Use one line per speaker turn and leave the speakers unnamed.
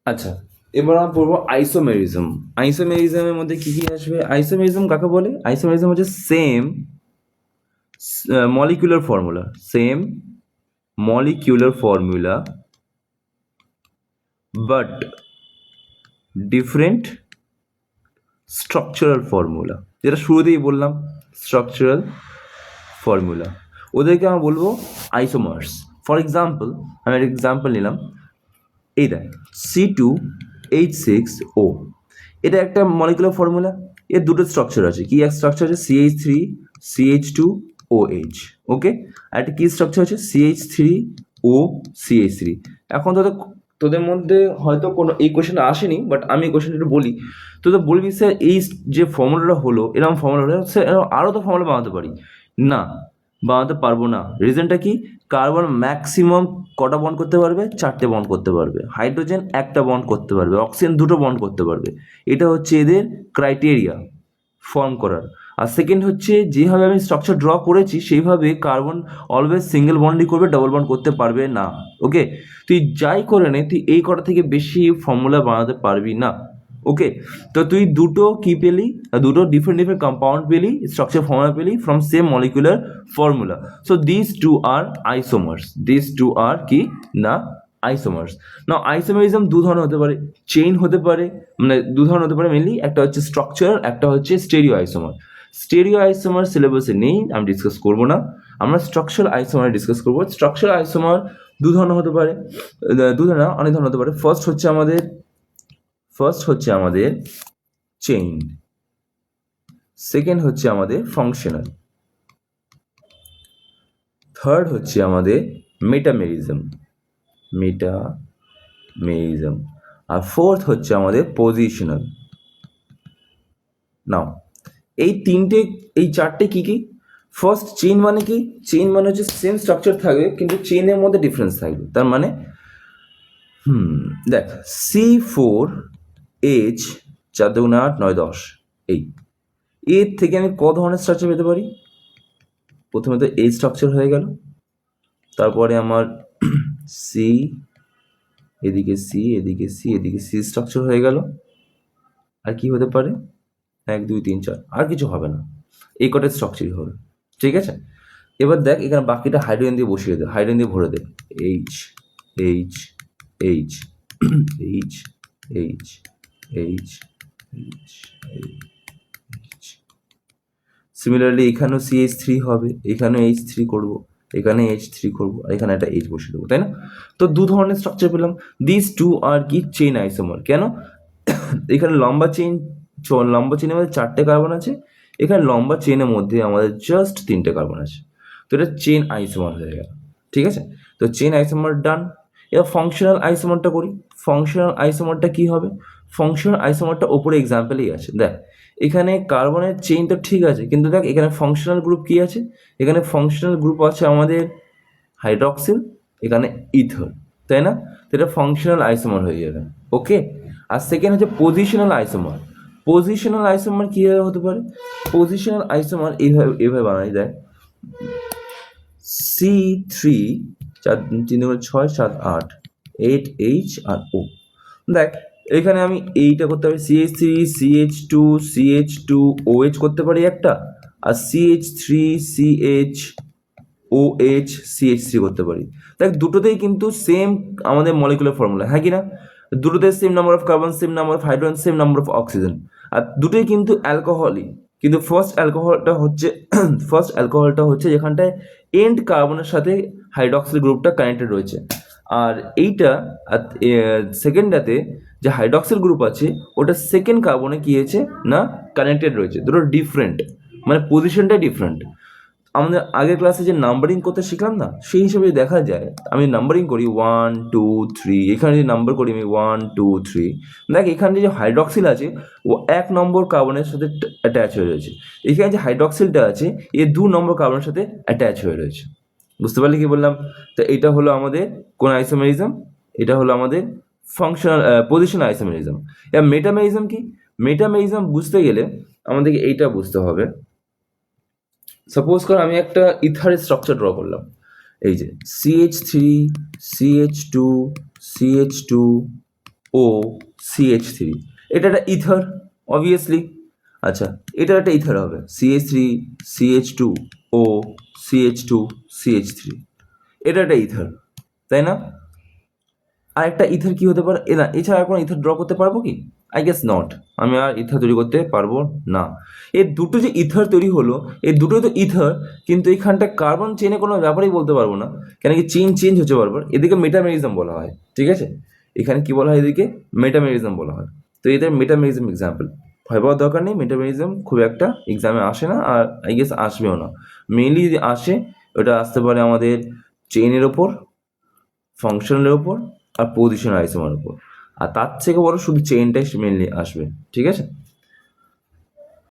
আচ্ছা, এবার আমরা পড়বো আইসোমেরিজম। আইসোমেরিজমের মধ্যে কি কি আসবে? আইসোমেরিজম কাকে বলে? আইসোমেরিজম হচ্ছে same molecular formula, same molecular formula but different structural formula, যেটা শুরুতেই বললাম, স্ট্রাকচারাল ফর্মুলা, ওদেরকে আমরা বলবো আইসোমার্স। ফর এক্সাম্পল, আমি একটা এক্সাম্পল নিলাম, এই দেখ C2H6O, এটা একটা মলিকুলার ফর্মুলা, এর দুটো স্ট্রাকচার আছে। কি এক স্ট্রাকচার আছে? CH3CH2OH, ওকে। আর একটা কি স্ট্রাকচার আছে? CH3OCH3। এখন তোদের মধ্যে হয়তো কোনো এই কোয়েশ্চেন আসেনি, বাট আমি এই কোয়েশ্চেনটা বলি, তোদের বলবি স্যার এই যে ফর্মুলাটা হলো, এরকম ফর্মুলা হলো স্যার, আরও তো ফর্মুলা বানাতে পারি। না, বানাতে পারবো না। রিজনটা কি? কার্বন ম্যাক্সিমাম কটা বন্ড করতে পারবে? 4টে বন্ড করতে পারবে। হাইড্রোজেন একটা বন্ড করতে পারবে, অক্সিজেন 2টো বন্ড করতে পারবে। এটা হচ্ছে এদের ক্রাইটেরিয়া ফর্ম করার। আর সেকেন্ড হচ্ছে, যেভাবে আমি স্ট্রাকচার ড্র করেছি সেইভাবে কার্বন অলওয়েজ সিঙ্গেল বন্ডই করবে, ডাবল বন্ড করতে পারবে না। ওকে, তুই যাই করে নে, তুই এই কটা থেকে বেশি ফর্মুলা বানাতে পারবি না। ওকে, তো তুই দুটো কি পেলি? দুটো ডিফারেন্ট ডিফারেন্ট কম্পাউন্ড পেলি, স্ট্রাকচার ফর্মুলা পেলি from same molecular formula. So this two are isomers, this two are কি না আইসোমার্স। নাও আইসোমারিজম দু ধরনের হতে পারে, চেইন হতে পারে, মানে দু ধরনের হতে পারে মেনলি, একটা হচ্ছে স্ট্রাকচার, একটা হচ্ছে স্টেরিও আইসোমার। স্টেরিও আইসোমার সিলেবাসে নেই, আমি ডিসকাস করব না, আমরা স্ট্রাকচারাল আইসোমার ডিসকাস করব। স্ট্রাকচারাল আইসোমার দু ধরনের হতে পারে, দু ধরনের অনেক ধরনের হতে পারে। ফার্স্ট হচ্ছে আমাদের চেইন, সেকেন্ড হচ্ছে আমাদের ফাংশনাল, থার্ড হচ্ছে আমাদের মেটামেরিজম, আর ফোর্থ হচ্ছে আমাদের পজিশনাল। নাও এই চারটে কি কি? ফার্স্ট, চেইন মানে কি? চেইন মানে হচ্ছে সেম স্ট্রাকচার থাকবে কিন্তু চেইনের মধ্যে ডিফারেন্স থাকবে। তার মানে দেখ, C4H 4 2 8 9 10, এর থেকে আমি ক ধরনের স্ট্রাকচার পেতে পারি? প্রথমে তো এই স্ট্রাকচার হয়ে গেল, তারপরে আমার সি, এদিকে সি, এদিকে সি, এদিকে সি স্ট্রাকচার হয়ে গেল। আর কি হতে পারে? 1 2 3 4, আর কিছু হবে না, এই কটা স্ট্রাকচারই হবে। ঠিক আছে, এবার দেখ এখানে বাকিটা হাইড্রোজেন দিয়ে বসিয়ে দে, হাইড্রোজেন দিয়ে ভরে দে। H H H H H H H H. Similarly এখানেও CH3 হবে, এখানেও H3 করব, এখানে H3 করব, আর এখানে একটা H বসিয়ে দেবো, তাই না? তো দু ধরনের স্ট্রাকচার পেলাম। দিস টু আর কি চেইন আইসোমার। কেন? এখানে লম্বা চেইনের মধ্যে 4টে কার্বন আছে, এখানে লম্বা চেইনের মধ্যে আমাদের জাস্ট 3টে কার্বন আছে, তো এটা চেইন আইসোমার হয়ে গেল। ঠিক আছে, তো চেইন আইসোমার ডান। এবার ফাংশনাল আইসোমারটা করি। ফাংশনাল আইসোমারটা কি হবে? ফাংশনাল আইসোমারটা ওপরে এক্সাম্পলেই আছে, দেখ এখানে কার্বনের চেইন তো ঠিক আছে, কিন্তু দেখ এখানে ফাংশনাল গ্রুপ কি আছে? এখানে ফাংশনাল গ্রুপ আছে আমাদের হাইড্রক্সিল, এখানে ইথর, তাই না? তো এটা ফাংশনাল আইসোমার হয়ে যাবে। ওকে, আর সেকেন্ড হচ্ছে পজিশনাল আইসোমার। পজিশনাল আইসোমার কীভাবে হতে পারে? পজিশনাল আইসোমার এইভাবে বানাই, দেখ C3 4 3 6 7 8 8 H আর O। দেখ এখানে আমি এইটা করতে পারি, CH3 CH2 CH2OH করতে পারি একটা, আর CH3 CHOH CH3 করতে পারি। দেখ দুটোতেই কিন্তু সেম আমাদের মলিকুলার ফর্মুলা, হ্যাঁ কি না? দুটোতে same number of carbon, same number of hydrogen, same number of oxygen, আর দুটোই কিন্তু অ্যালকোহলই। কিন্তু ফার্স্ট অ্যালকোহলটা হচ্ছে যেখানটায় এন্ড কার্বনের সাথে হাইড্রক্সিল গ্রুপটা কানেক্টেড রয়েছে, আর এইটা সেকেন্ডটাতে যে হাইড্রক্সিল গ্রুপ আছে ওটা সেকেন্ড কার্বনে কি হয়েছে না কানেক্টেড রয়েছে। দুটো ডিফারেন্ট, মানে পজিশনটাই ডিফারেন্ট। আমাদের আগের ক্লাসে যে নাম্বারিং করতে শিখলাম না, সেই হিসেবে দেখা যায় আমি নাম্বারিং করি 1 2 3, এখানে যে নাম্বার করি আমি 1 2 3, দেখ এখানে যে হাইড্রক্সিল আছে ও 1 নম্বর কার্বনের সাথে অ্যাটাচ হয়ে রয়েছে, এখানে যে হাইড্রক্সিলটা আছে এ 2 নম্বর কার্বনের সাথে অ্যাটাচ হয়ে রয়েছে। বুঝতে পারলি কি বললাম? তো এটা হলো আমাদের কোন আইসোমেরিজম? এটা হলো আমাদের ফাংশনাল পজিশনাল আইসোমেরিজম। এবার মেটামেরিজম কি? মেটামেরিজম বুঝতে গেলে আমাদেরকে এইটা বুঝতে হবে। সাপোজ কর আমি একটা ইথারের স্ট্রাকচার ড্র করলাম, এই যে CH3 CH2 CH2 ও CH3, এটা একটা ইথার অবভিয়াসলি। আচ্ছা, এটা একটা ইথার হবে CH3 CH2 ও CH2 CH3, এটা একটা ইথার, তাই না? আর একটা ইথার কি হতে পারে, না এছাড়া আর কোনো ইথার ড্র করতে পারবো কি? আই গেস নট, আমি আর ইথার তৈরি করতে পারবো না। এই দুটো যে ইথার তৈরি হলো, এই দুটোই তো ইথার, কিন্তু এইখানটা কার্বন চেনে কোনো ব্যাপারই বলতে পারবো না, কেন কি চেঞ্জ হচ্ছে বারবার। এদিকে মেটামেরিজম বলা হয়, ঠিক আছে? এখানে কি বলা হয়, এদিকে মেটামেরিজম বলা হয়। তো এদের মেটামেরিজম এক্সাম্পল, ভয় পাওয়ার দরকার নেই, মেটামেরিজম খুব একটা এক্সামে আসে না, আর আই গেস আসবেও না। মেইনলি যদি আসে, ওটা আসতে পারে আমাদের চেইনের ওপর, ফাংশনের ওপর, আর পজিশন আইসোমার উপর, আর তার থেকে বড় শুধু চেইনটাই মেনলি আসবে, ঠিক আছে?